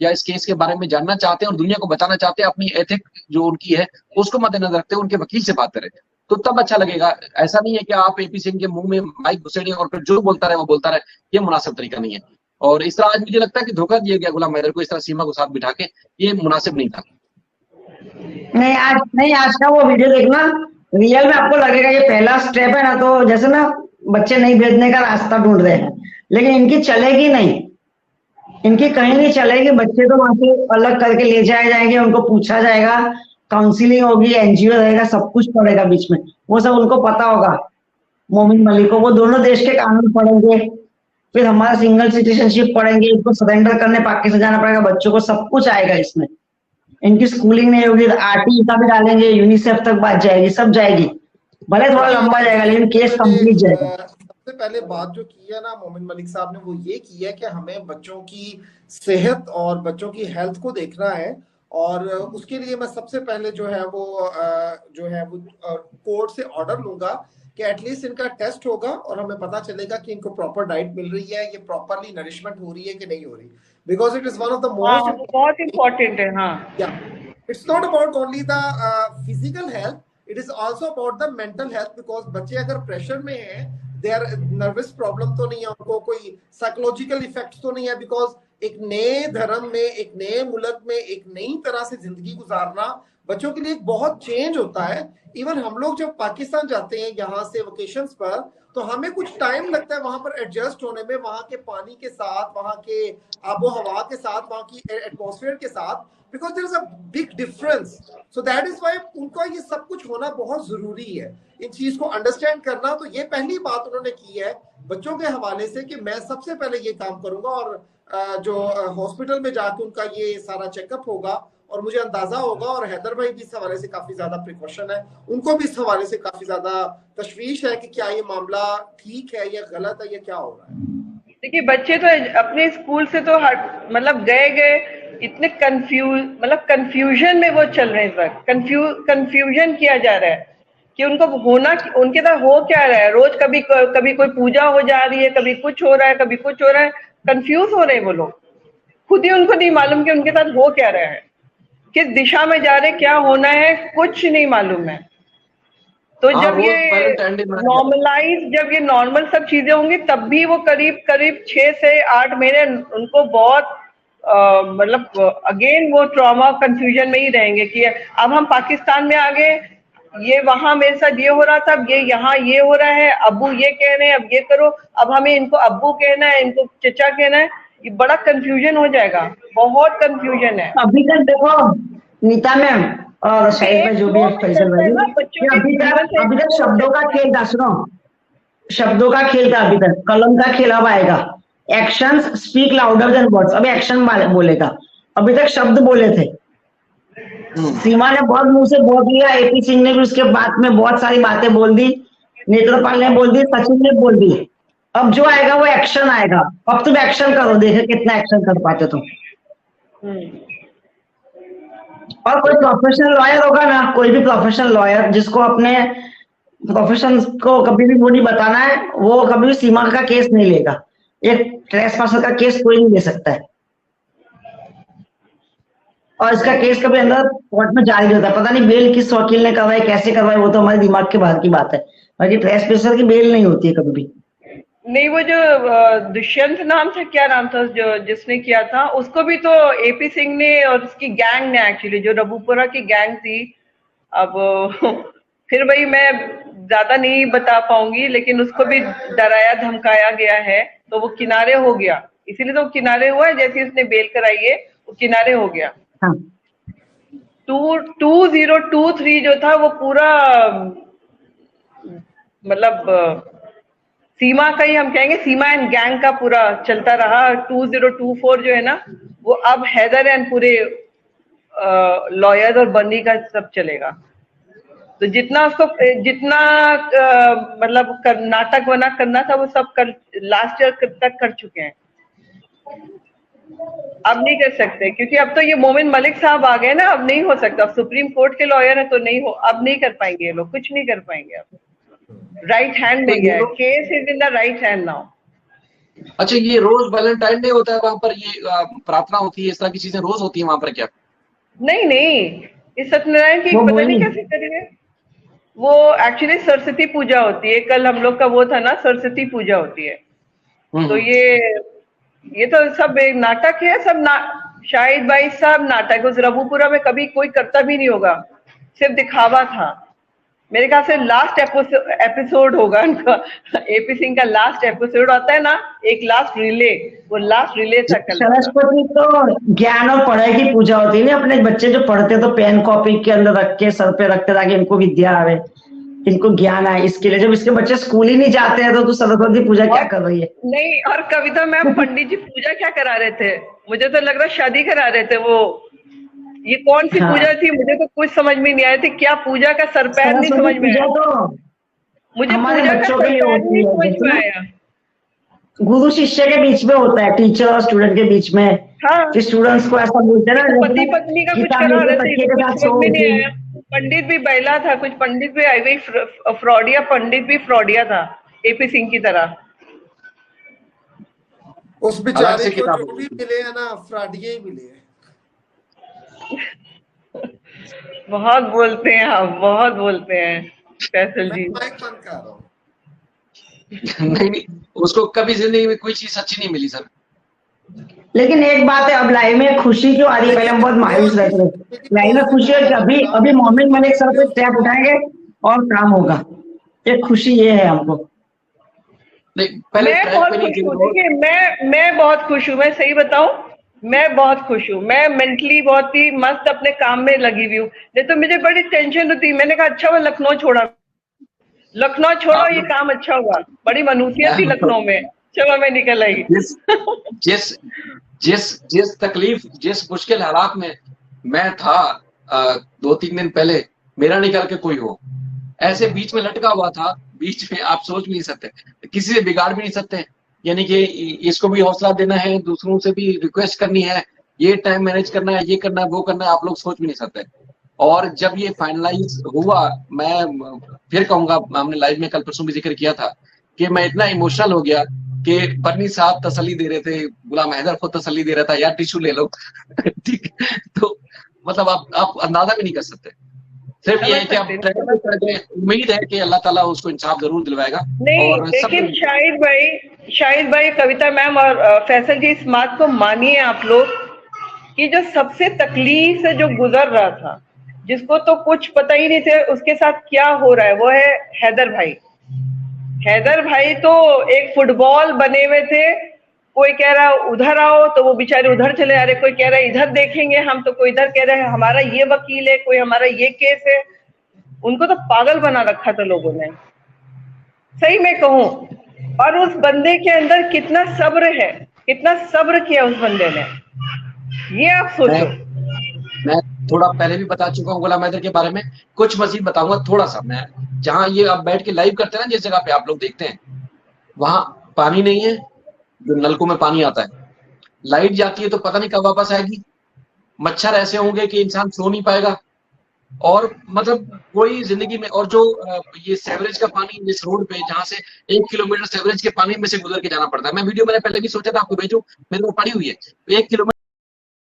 या इस केस के बारे में जानना चाहते हैं और दुनिया को बताना चाहते हैं, अपनी एथिक जो उनकी है उसको मद्देनजर रखते हैं, उनके वकील से बात करें, तो तब अच्छा लगेगा। ऐसा नहीं है कि आप एपी सिंह के मुंह में माइक घुसेड़े और फिर जो बोलता रहे वो बोलता रहे, ये मुनासिब तरीका नहीं है। और इस तरह आज मुझे लगता है कि धोखा दिया गया गुलाम हैदर को, इस तरह सीमा को साथ बिठा के, ये मुनासिब नहीं था। नहीं, आज का वो वीडियो देखना, रियल में आपको लगेगा ये पहला स्टेप है ना, तो जैसे ना बच्चे नहीं भेजने का रास्ता ढूंढ रहे हैं, लेकिन इनकी चलेगी नहीं, इनकी कहीं नहीं चलेगी। बच्चे तो वहां से अलग करके ले जाए जाएंगे, उनको पूछा जाएगा, काउंसिलिंग होगी, एनजीओ रहेगा, सब कुछ पड़ेगा बीच में, वो सब उनको पता होगा। मोमिन मलिक को वो दोनों देश के कानून पढ़ेंगे, फिर हमारा सिंगल सिटीजनशिप पढ़ेंगे, इनको सरेंडर करने पाकिस्तान जाना पड़ेगा, बच्चों को सब कुछ आएगा इसमें। इनकी स्कूलिंग नहीं होगी, आरटी का भी डालेंगे, यूनिसेफ तक बात जाएगी, सब जाएगी, भले थोड़ा लंबा जाएगा लेकिन केस कंप्लीट जाएगा। सबसे पहले बात जो की है ना मोमिन मलिक साहब ने, वो ये की है कि हमें बच्चों की सेहत और बच्चों की हेल्थ को देखना है, और उसके लिए मैं सबसे पहले जो है वो कोर्ट से ऑर्डर लूंगा कि एटलीस्ट इनका टेस्ट होगा और हमें पता चलेगा कि इनको प्रॉपर डाइट मिल रही है, ये प्रॉपरली नरिशमेंट हो रही है कि नहीं हो रही, because it is one of the most बहुत इंपॉर्टेंट है। हाँ, it's not about only the physical health, it is also about the mental health, because बच्चे अगर प्रेशर में है, देयर नर्वस प्रॉब्लम तो नहीं है, उनको कोई साइकोलॉजिकल इफेक्ट तो नहीं है, बिकॉज एक नए धर्म में, एक नए मुल्क में, एक नई तरह से जिंदगी गुजारना बच्चों के लिए एक बहुत चेंज होता है। इवन हम लोग जब पाकिस्तान जाते हैं यहाँ से वेकेशंस पर, तो हमें कुछ टाइम लगता है वहां पर एडजस्ट होने में, वहां के पानी के साथ, वहां के आबो हवा के साथ, वहां की एटमॉस्फेयर के साथ, because there is a big difference. So that is why उनका ये सब कुछ होना बहुत जरूरी है, इन चीज को अंडरस्टैंड करना। तो ये पहली बात उन्होंने की है बच्चों के हवाले से कि मैं सबसे पहले ये काम करूंगा, और जो हॉस्पिटल में जाके उनका ये सारा चेकअप होगा और मुझे अंदाजा होगा, और हैदर भाई भी इस हवाले से काफी ज्यादा प्रिकॉशन है, उनको भी इस हवाले से काफी ज्यादा तशवीश है कि क्या ये मामला ठीक है या गलत है या क्या हो रहा है। देखिए बच्चे तो अपने स्कूल से तो मतलब गए इतने कंफ्यूजन में वो चल रहे हैं सर, कंफ्यूजन किया जा रहा है कि उनको होना, उनके साथ हो क्या रहा है। रोज कभी कोई पूजा हो जा रही है, कभी कुछ हो रहा है, कभी कुछ हो रहा है, कंफ्यूज हो रहे हैं वो लोग, खुद ही उनको नहीं मालूम कि उनके साथ हो क्या रहा है, किस दिशा में जा रहे, क्या होना है, कुछ नहीं मालूम है। तो जब ये नॉर्मल सब चीजें होंगी, तब भी वो करीब 6 से 8 महीने उनको बहुत मतलब अगेन वो ट्रॉमा कंफ्यूजन में ही रहेंगे कि अब हम पाकिस्तान में आ गए, ये वहां मेरे साथ ये हो रहा था, अब ये यहाँ ये हो रहा है, अब्बू ये कह रहे हैं, अब ये करो, अब हमें इनको अब्बू कहना है, इनको चचा कहना है, ये बड़ा कंफ्यूजन हो जाएगा, बहुत कंफ्यूजन है। अभी तक देखो नीता मैम और शायद में जो भी फैसल भाई, अभी तक शब्दों का खेल था, सुनो, शब्दों का खेल था, अभी तक कलम का खेल अब आएगा। Actions speak louder than words, अभी एक्शन बोलेगा, अभी तक शब्द बोले थे। सीमा ने बहुत मुंह से बोल दिया, एपी सिंह ने भी उसके बाद में बहुत सारी बातें बोल दी, नेत्रपाल ने बोल दी, सचिन ने बोल दी, अब जो आएगा वो एक्शन आएगा। अब तुम एक्शन करो, देखे कितना एक्शन कर पाते तुम। और कोई प्रोफेशनल लॉयर होगा ना, कोई भी प्रोफेशनल लॉयर जिसको अपने प्रोफेशन को कभी भी वो नहीं बताना है, वो कभी भी सीमा का केस नहीं लेगा। एक ट्रेसपासर का केस कोई नहीं ले सकता है, और इसका केस कभी अंदर कोर्ट में जारी होता है, पता नहीं बेल किस वकील ने करवाई, कैसे करवाई, वो तो हमारे दिमाग के बाहर की बात है, बाकी ट्रेसपासर की बेल नहीं होती है कभी भी। नहीं, वो जो दुष्यंत नाम था, क्या नाम था जो जिसने किया था, उसको भी तो एपी सिंह ने और उसकी गैंग ने, एक्चुअली जो रबूपुरा की गैंग थी, अब फिर वही मैं ज्यादा नहीं बता पाऊंगी, लेकिन उसको भी डराया धमकाया गया है, तो वो किनारे हो गया, इसीलिए तो किनारे हुआ है, जैसे उसने बेल कराई है वो किनारे हो गया। 2023 जो था वो पूरा मतलब सीमा का ही हम कहेंगे, सीमा एंड गैंग का पूरा चलता रहा। 2024 जो है ना, वो अब हैदर एंड पूरे लॉयर और बन्नी का सब चलेगा। तो जितना मतलब नाटक बना करना था वो सब लास्ट ईयर तक कर चुके हैं, अब नहीं कर सकते, क्योंकि अब तो ये मोमिन मलिक साहब आ गए ना, अब नहीं हो सकता, अब सुप्रीम कोर्ट के लॉयर है तो नहीं हो, अब नहीं कर पाएंगे ये लोग, कुछ नहीं कर पाएंगे। अब राइट हैंड में गया, case is in the right hand now. अच्छा, ये रोज वैलेंटाइन डे होता है वहां पर, ये प्रार्थना होती है, इस तरह की चीजें रोज होती है वहां पर क्या? नहीं नहीं, इस सत्यनारायण की वो पता नहीं वही कैसे करेंगे। वो एक्चुअली सरस्वती पूजा होती है, कल हम लोग का वो था ना, सरस्वती पूजा होती है। तो हम्म। ये तो सब एक नाटक है, सब शाहिद भाई सब नाटक। उस रघुपुरा में कभी कोई करता भी नहीं होगा, सिर्फ दिखावा था। मेरे ख्याल से लास्ट एपिसोड होगा उनका। एपी सिंह का लास्ट एपिसोड आता है ना, एक लास्ट रिले, वो लास्ट रिले था कल का। सरस्वती तो ज्ञान और पढ़ाई की पूजा होती है ना। अपने बच्चे जो पढ़ते तो पेन कॉपी के अंदर रख के सर पे रखते ताकि इनको विद्या आवे, इनको ज्ञान आए, इसके लिए। जब इसके बच्चे स्कूल ही नहीं जाते हैं तो तू सरस्वती पूजा क्या और कर रही है? नहीं, और कविता मैम पंडित जी पूजा क्या करा रहे थे? मुझे तो लग रहा शादी करा रहे थे वो। ये कौन सी हाँ, पूजा थी, मुझे तो कुछ समझ में नहीं आया थी, क्या पूजा का सर पैर नहीं सरस्वती समझ में पूजा आया। तो मुझे हमारे पूजा का बच्चों के सर लिए पैर होती नहीं है, समझ जैसे में ना आया। गुरु शिष्य के बीच में होता है, टीचर और स्टूडेंट के बीच में, हाँ, कि स्टूडेंट्स को ऐसा बोलते हैं ये ना, तो जैसे पति ना पत्नी का कुछ गीता करा लेके रहे थे, ये तकिए तो के कुछ साथ समझ सो में नहीं उठी। आया। पंडित भी बैला था, कुछ पंडित भी आई हुई फ्रॉडिया, पंडित भी फ्रॉडिया था, एपी सिंह की तरह। उस अलग बेचारे से को किताब जो भी होती है। मिले है ना, फ्राडिये ही मिले हैं। बहुत बोलते हैं आप, बहुत बोलते हैं फैसल मैं जी। माइक बंद कर रहा हूँ। नहीं नहीं, उसको कभी जिंदगी में कोई चीज सच्ची नहीं मिली सर। लेकिन एक बात है, अब लाइफ में खुशी क्यों आ रही है? पहले हम बहुत मायूस रहते थे, लाइफ में खुशी है कि अभी अभी मोमिन मलिक सर पे स्टेप उठाएंगे और काम होगा। ये खुशी ये है हमको। नहीं, पहले मैं ट्रैक बहुत पे नहीं खुश थे हूँ, वो। देखिए मैं बहुत खुश हूँ, मैं सही बताऊं, मैं बहुत खुश हूँ। मैं मेंटली बहुत ही मस्त अपने काम में लगी हुई हूँ। नहीं तो मुझे बड़ी टेंशन होती। मैंने कहा अच्छा वो लखनऊ छोड़ा, लखनऊ छोड़ो, आप ये लोग, काम अच्छा हुआ। बड़ी मनुष्यत मैं थी बताऊं, लखनऊ में, चलो मैं निकल आई। जिस जिस जिस जिस तकलीफ, जिस मुश्किल हालात में मैं था 2-3 दिन पहले, मेरा निकल के कोई हो, ऐसे बीच में लटका हुआ था, बीच में आप सोच भी नहीं सकते, किसी से बिगाड़ भी नहीं सकते। यानी कि इसको भी हौसला देना है, दूसरों से भी रिक्वेस्ट करनी है, ये टाइम मैनेज करना है, ये करना है, वो करना है, आप लोग सोच भी नहीं सकते। और जब ये फाइनलाइज हुआ, मैं फिर कहूंगा, हमने लाइव में कल परसों भी जिक्र किया था कि मैं इतना इमोशनल हो गया कि बन्नी साहब तसल्ली दे रहे थे, गुलाम हैदर खुद तसल्ली दे रहा था, यार टिश्यू ले लो। ठीक, तो मतलब आप अंदाजा भी नहीं कर सकते। सिर्फ ये समझ है कि आप सकते ट्रैक हैं, पे समझ चढ़ सकते गए, हैं। उम्मीद है कि अल्लाह ताला उसको इंसाफ जरूर दिलवाएगा। नहीं, और सब लेकिन लोग, शाहिद भाई, कविता मैम और फैसल जी, इस बात को मानिए आप लोग कि जो सबसे तकलीफ से जो गुजर रहा था, जिसको तो कुछ पता ही नहीं थे उसके साथ क्या हो रहा है, वो है हैदर भाई। हैदर भाई तो एक फुटबॉल बने हुए थे। कोई कह रहा उधर आओ तो वो बेचारे उधर चले आ रहे, कोई कह रहा है इधर देखेंगे हम, तो कोई इधर कह रहे हैं हमारा ये वकील है, कोई हमारा ये केस है। उनको तो पागल बना रखा था लोगों ने, सही में कहूं। और उस बंदे के अंदर कितना सब्र है, कितना सब्र किया उस बंदे ने, ये आप मैं सोचो। मैं थोड़ा पहले भी बता चुका हूँ गुलाम हैदर के बारे में, कुछ मजीद बताऊंगा थोड़ा सा। मैं जहाँ ये आप बैठ के लाइव करते हैं ना, जिस जगह पे आप लोग देखते हैं, वहां पानी नहीं है, जो नलकों में पानी आता है, लाइट जाती है तो पता नहीं कब वापस आएगी, मच्छर ऐसे होंगे कि इंसान सो नहीं पाएगा, और मतलब कोई जिंदगी में, और जो ये सेवरेज का पानी इस रोड पे, जहाँ से 1 किलोमीटर सेवरेज के पानी में से गुजर के जाना पड़ता है। मैं वीडियो मैंने पहले भी सोचा था आपको भेजूं, मेरे को पड़ी हुई है, 1 किलोमीटर